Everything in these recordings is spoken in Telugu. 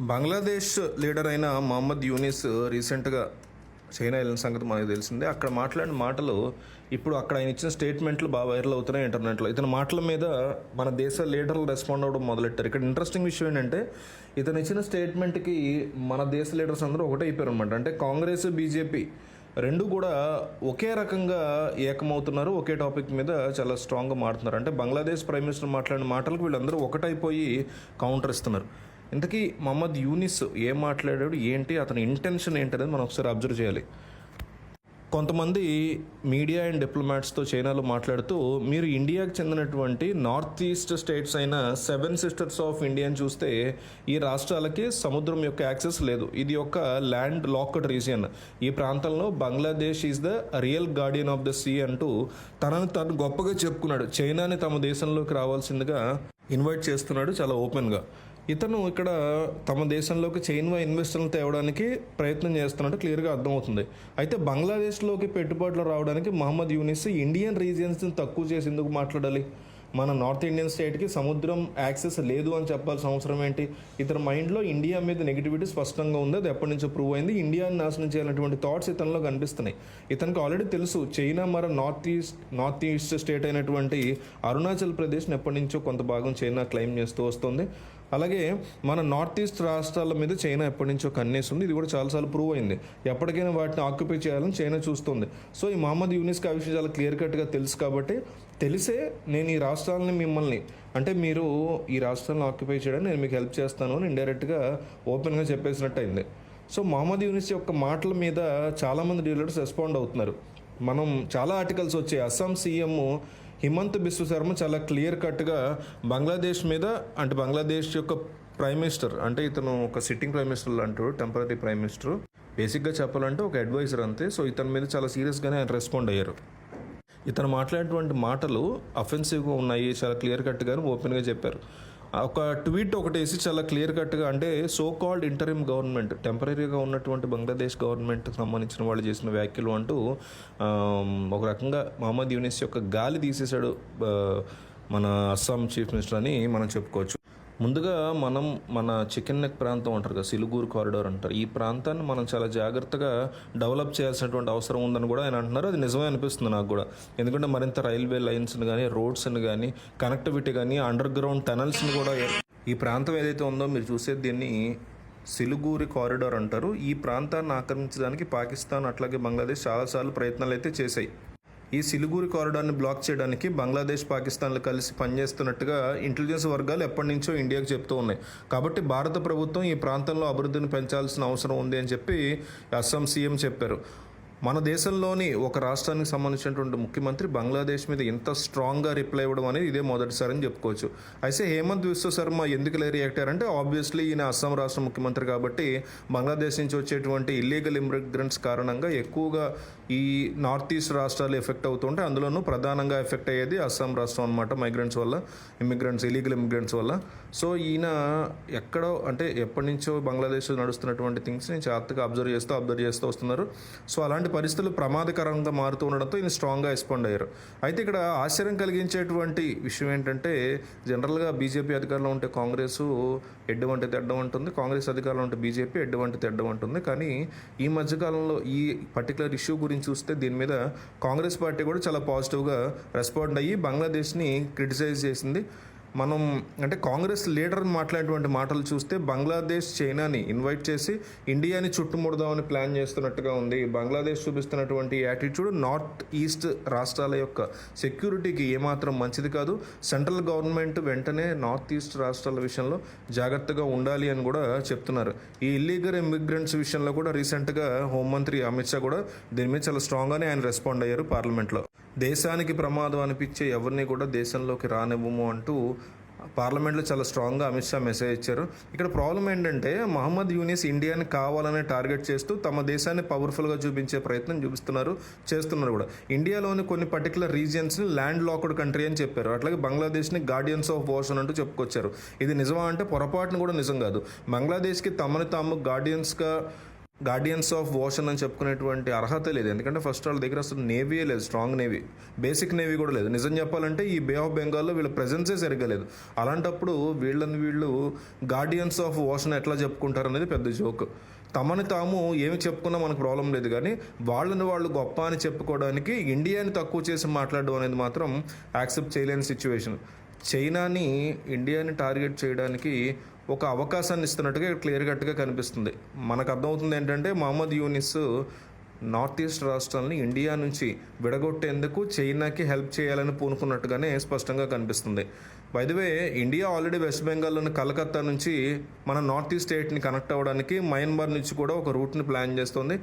బంగ్లాదేశ్ లీడర్ అయిన మహమ్మద్ యూనిస్ రీసెంట్గా చైనా వెళ్ళిన సంగతి మనకు తెలిసిందే. అక్కడ మాట్లాడిన మాటలు ఇప్పుడు అక్కడ ఆయన ఇచ్చిన స్టేట్మెంట్లు బాగా వైరల్ అవుతున్నాయి ఇంటర్నెట్లో. ఇతని మాటల మీద మన దేశ లీడర్లు రెస్పాండ్ అవ్వడం మొదలెట్టారు. ఇక్కడ ఇంట్రెస్టింగ్ విషయం ఏంటంటే ఇతను ఇచ్చిన స్టేట్మెంట్కి మన దేశ లీడర్స్ అందరూ ఒకటే అయిపోయారు అనమాట. అంటే కాంగ్రెస్, బీజేపీ రెండు కూడా ఒకే రకంగా ఏకమవుతున్నారు, ఒకే టాపిక్ మీద చాలా స్ట్రాంగ్గా మాట్లాడుతున్నారు. అంటే బంగ్లాదేశ్ ప్రైమ్ మినిస్టర్ మాట్లాడిన మాటలకు వీళ్ళందరూ ఒకటైపోయి కౌంటర్ ఇస్తున్నారు. ఇంతకీ మహమ్మద్ యూనిస్ ఏం మాట్లాడాడు, ఏంటి అతని ఇంటెన్షన్ ఏంటనేది మనం ఒకసారి అబ్జర్వ్ చేయాలి. కొంతమంది మీడియా అండ్ డిప్లొమాట్స్తో చైనాలో మాట్లాడుతూ, మీరు ఇండియాకి చెందినటువంటి నార్త్ ఈస్ట్ స్టేట్స్ అయిన 7 సిస్టర్స్ ఆఫ్ ఇండియాని చూస్తే ఈ రాష్ట్రాలకి సముద్రం యొక్క యాక్సెస్ లేదు. ఇది ఒక ల్యాండ్ లాక్డ్ రీజియన్. ఈ ప్రాంతంలో Bangladesh is the real guardian of the sea అంటూ తనను తను గొప్పగా చెప్పుకున్నాడు. చైనాని తమ దేశంలోకి రావాల్సిందిగా ఇన్వైట్ చేస్తున్నాడు చాలా ఓపెన్గా. ఇతను ఇక్కడ తమ దేశంలోకి చైనా ఇన్వెస్టర్లు తేవడానికి ప్రయత్నం చేస్తున్నట్టు క్లియర్గా అర్థమవుతుంది. అయితే బంగ్లాదేశ్లోకి పెట్టుబడులు రావడానికి మహమ్మద్ యూనిస్ ఇండియన్ రీజియన్స్ని తక్కువ చేసి ఎందుకు మాట్లాడాలి? మన నార్త్ ఇండియన్ స్టేట్కి సముద్రం యాక్సెస్ లేదు అని చెప్పాల్సిన అవసరం ఏంటి? ఇతని మైండ్లో ఇండియా మీద నెగిటివిటీ స్పష్టంగా ఉంది. అది ఎప్పటి నుంచో ప్రూవ్ అయింది. ఇండియాని నాశనం చేయాలన్నటువంటి థాట్స్ ఇతనిలో కనిపిస్తున్నాయి. ఇతనికి ఆల్రెడీ తెలుసు చైనా మరి నార్త్ ఈస్ట్ స్టేట్ అయినటువంటి అరుణాచల్ ప్రదేశ్ని ఎప్పటి నుంచో కొంత భాగం చైనా క్లెయిమ్ చేస్తూ వస్తుంది. అలాగే మన నార్త్ ఈస్ట్ రాష్ట్రాల మీద చైనా ఎప్పటి నుంచో కన్నేస్తుంది. ఇది కూడా చాలాసార్లు ప్రూవ్ అయింది. ఎప్పటికైనా వాటిని ఆక్యుపై చేయాలని చైనా చూస్తుంది. సో ఈ మహమ్మద్ యూనిస్కి ఆ విషయం చాలా క్లియర్ కట్గా తెలుసు. కాబట్టి తెలిసే నేను ఈ రాష్ట్రాలని మిమ్మల్ని అంటే మీరు ఈ రాష్ట్రాలను ఆక్యుపై చేయడానికి నేను మీకు హెల్ప్ చేస్తాను అని ఇండైరెక్ట్గా ఓపెన్గా చెప్పేసినట్టు అయింది. సో మహమ్మద్ యూనిస్ యొక్క మాటల మీద చాలామంది డీలర్స్ రెస్పాండ్ అవుతున్నారు. మనం చాలా ఆర్టికల్స్ వచ్చాయి. అస్సాం సీఎం హిమంత్ బిశ్వ శర్మ చాలా క్లియర్ కట్గా బంగ్లాదేశ్ మీద, అంటే బంగ్లాదేశ్ యొక్క ప్రైమ్ మినిస్టర్, అంటే ఇతను ఒక సిట్టింగ్ ప్రైమ్ మినిస్టర్ అంటారు, టెంపరీ ప్రైమ్ మినిస్టర్, బేసిక్గా చెప్పాలంటే ఒక అడ్వైజర్ అంతే. సో ఇతని మీద చాలా సీరియస్గానే ఆయన రెస్పాండ్ అయ్యారు. ఇతను మాట్లాడేటువంటి మాటలు అఫెన్సివ్గా ఉన్నాయి, చాలా క్లియర్ కట్గా ఓపెన్గా చెప్పారు. ఒక ట్వీట్ ఒకటి వేసి చాలా క్లియర్ కట్గా, అంటే సో కాల్డ్ ఇంటరిమ్ గవర్నమెంట్, టెంపరీగా ఉన్నటువంటి బంగ్లాదేశ్ గవర్నమెంట్కి సంబంధించిన వాళ్ళు చేసిన వ్యాఖ్యలు అంటూ ఒక రకంగా మహమ్మద్ యూనిస్ యొక్క గాలి తీసేశాడు మన అస్సాం చీఫ్ మినిస్టర్ అని మనం చెప్పుకోవచ్చు. ముందుగా మన చికెన్ నెక్ ప్రాంతం అంటారు కదా, సిలిగూరు కారిడార్ అంటారు. ఈ ప్రాంతాన్ని మనం చాలా జాగ్రత్తగా డెవలప్ చేయాల్సినటువంటి అవసరం ఉందని కూడా ఆయన అంటున్నారు. అది నిజమే అనిపిస్తుంది నాకు కూడా. ఎందుకంటే మరింత రైల్వే లైన్స్ని కానీ, రోడ్స్ని కానీ, కనెక్టివిటీ కానీ, అండర్ గ్రౌండ్ టనల్స్ని కూడా ఈ ప్రాంతం ఏదైతే ఉందో మీరు చూసేది దీన్ని సిలిగూరి కారిడార్ అంటారు. ఈ ప్రాంతాన్ని ఆక్రమించడానికి పాకిస్తాన్ అట్లాగే బంగ్లాదేశ్ చాలాసార్లు ప్రయత్నాలు అయితే చేశాయి. ఈ సిలిగూరి కారిడార్ని బ్లాక్ చేయడానికి బంగ్లాదేశ్, పాకిస్తాన్లు కలిసి పనిచేస్తున్నట్టుగా ఇంటెలిజెన్స్ వర్గాలు ఎప్పటి నుంచో ఇండియాకి చెప్తూ ఉన్నాయి. కాబట్టి భారత ప్రభుత్వం ఈ ప్రాంతంలో అభివృద్ధిని పెంచాల్సిన అవసరం ఉంది అని చెప్పి అస్సాం సీఎం చెప్పారు. మన దేశంలోని ఒక రాష్ట్రానికి సంబంధించినటువంటి ముఖ్యమంత్రి బంగ్లాదేశ్ మీద ఇంత స్ట్రాంగ్గా రిప్లై ఇవ్వడం అనేది ఇదే మొదటిసారి అని చెప్పుకోవచ్చు. అయితే హేమంత్ బిశ్వ శర్మ ఎందుకు రియాక్ట్ అయ్యారంటే, ఆబ్వియస్లీ ఈయన అస్సాం రాష్ట్ర ముఖ్యమంత్రి కాబట్టి బంగ్లాదేశ్ నుంచి వచ్చేటువంటి ఇల్లీగల్ ఇమిగ్రెంట్స్ కారణంగా ఎక్కువగా ఈ నార్త్ ఈస్ట్ రాష్ట్రాలు ఎఫెక్ట్ అవుతుంటే, అందులోనూ ప్రధానంగా ఎఫెక్ట్ అయ్యేది అస్సాం రాష్ట్రం అనమాట, మైగ్రెంట్స్ వల్ల, ఇల్లీగల్ ఇమిగ్రెంట్స్ వల్ల. సో ఈయన ఎక్కడో అంటే ఎప్పటి నుంచో బంగ్లాదేశ్ నడుస్తున్నటువంటి థింగ్స్ని జాగ్రత్తగా అబ్జర్వ్ చేస్తూ వస్తున్నారు. సో అలాంటి పరిస్థితులు ప్రమాదకరంగా మారుతూ ఉండడంతో ఈయన స్ట్రాంగ్గా రెస్పాండ్ అయ్యారు. అయితే ఇక్కడ ఆశ్చర్యం కలిగించేటువంటి విషయం ఏంటంటే, జనరల్గా బీజేపీ అధికారంలో ఉంటే కాంగ్రెస్ ఎడ్డు వంటి తెడ్డం ఉంటుంది, కాంగ్రెస్ అధికారంలో ఉంటే బీజేపీ ఎడ్డు వంటి తెడ్డం ఉంటుంది. కానీ ఈ మధ్యకాలంలో ఈ పర్టికులర్ ఇష్యూ గురించి చూస్తే దీని మీద కాంగ్రెస్ పార్టీ కూడా చాలా పాజిటివ్గా రెస్పాండ్ అయ్యి బంగ్లాదేశ్ని క్రిటిసైజ్ చేసింది. మనం అంటే కాంగ్రెస్ లీడర్ మాట్లాడేటువంటి మాటలు చూస్తే బంగ్లాదేశ్ చైనాని ఇన్వైట్ చేసి ఇండియాని చుట్టుముడదామని ప్లాన్ చేస్తున్నట్టుగా ఉంది. బంగ్లాదేశ్ చూపిస్తున్నటువంటి యాటిట్యూడ్ నార్త్ ఈస్ట్ రాష్ట్రాల యొక్క సెక్యూరిటీకి ఏమాత్రం మంచిది కాదు. సెంట్రల్ గవర్నమెంట్ వెంటనే నార్త్ ఈస్ట్ రాష్ట్రాల విషయంలో జాగ్రత్తగా ఉండాలి అని కూడా చెప్తున్నారు. ఈ ఇల్లీగల్ ఇమిగ్రెంట్స్ విషయంలో కూడా రీసెంట్గా హోంమంత్రి అమిత్ షా కూడా దీని మీద చాలా స్ట్రాంగ్గానే ఆయన రెస్పాండ్ అయ్యారు పార్లమెంట్లో. దేశానికి ప్రమాదం అనిపించే ఎవరిని కూడా దేశంలోకి రానివ్వము అంటూ పార్లమెంట్లో చాలా స్ట్రాంగ్గా అమిత్ షా మెసేజ్ ఇచ్చారు. ఇక్కడ ప్రాబ్లం ఏంటంటే, మహమ్మద్ యూనిస్ ఇండియాని కావాలనే టార్గెట్ చేస్తూ తమ దేశాన్ని పవర్ఫుల్గా చూపించే ప్రయత్నం చేస్తున్నారు కూడా. ఇండియాలోని కొన్ని పర్టికులర్ రీజియన్స్ని ల్యాండ్ లాక్డ్ కంట్రీ అని చెప్పారు. అట్లాగే బంగ్లాదేశ్ని గార్డియన్స్ ఆఫ్ ఓషన్ అంటూ చెప్పుకొచ్చారు. ఇది నిజమా అంటే పొరపాటును కూడా నిజం కాదు. బంగ్లాదేశ్కి తమని తాము గార్డియన్స్గా గార్డియన్స్ ఆఫ్ ఓషన్ అని చెప్పుకునేటువంటి అర్హత లేదు. ఎందుకంటే ఫస్ట్ వాళ్ళ దగ్గర అసలు నేవీయే లేదు, స్ట్రాంగ్ నేవీ, బేసిక్ నేవీ కూడా లేదు. నిజం చెప్పాలంటే ఈ బే ఆఫ్ బెంగాల్లో వీళ్ళ ప్రెజెన్సే సరిగ్గా లేదు. అలాంటప్పుడు వీళ్ళు గార్డియన్స్ ఆఫ్ ఓషన్ ఎట్లా చెప్పుకుంటారు అనేది పెద్ద జోక్. తమని తాము ఏమి చెప్పుకున్నా మనకు ప్రాబ్లం లేదు, కానీ వాళ్ళని వాళ్ళు గొప్ప అని చెప్పుకోవడానికి ఇండియాని తక్కువ చేసి మాట్లాడడం అనేది మాత్రం యాక్సెప్ట్ చేయలేని సిచ్యువేషన్. చైనాని ఇండియాని టార్గెట్ చేయడానికి ఒక అవకాశాన్ని ఇస్తున్నట్టుగా క్లియర్ కట్గా కనిపిస్తుంది. మనకు అర్థమవుతుంది ఏంటంటే మహమ్మద్ యూనిస్ నార్త్ ఈస్ట్ రాష్ట్రాలని ఇండియా నుంచి విడగొట్టేందుకు చైనాకి హెల్ప్ చేయాలని పూనుకున్నట్టుగానే స్పష్టంగా కనిపిస్తుంది. By the way, India already West బెంగాల్లోని కలకత్తా నుంచి మన నార్త్ ఈస్ట్ స్టేట్ని కనెక్ట్ అవ్వడానికి మయన్మార్ నుంచి కూడా ఒక రూట్ని ప్లాన్ చేస్తుంది.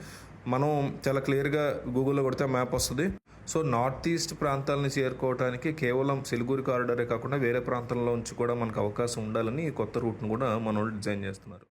మనం చాలా క్లియర్గా గూగుల్లో కొడితే మ్యాప్ వస్తుంది. సో నార్త్ ఈస్ట్ ప్రాంతాలను చేరుకోవడానికి కేవలం సిలిగురి కారిడారే కాకుండా వేరే ప్రాంతాల్లో నుంచి కూడా మనకు అవకాశం ఉండాలని ఈ కొత్త రూట్ను కూడా మన వాళ్ళు డిజైన్ చేస్తున్నారు.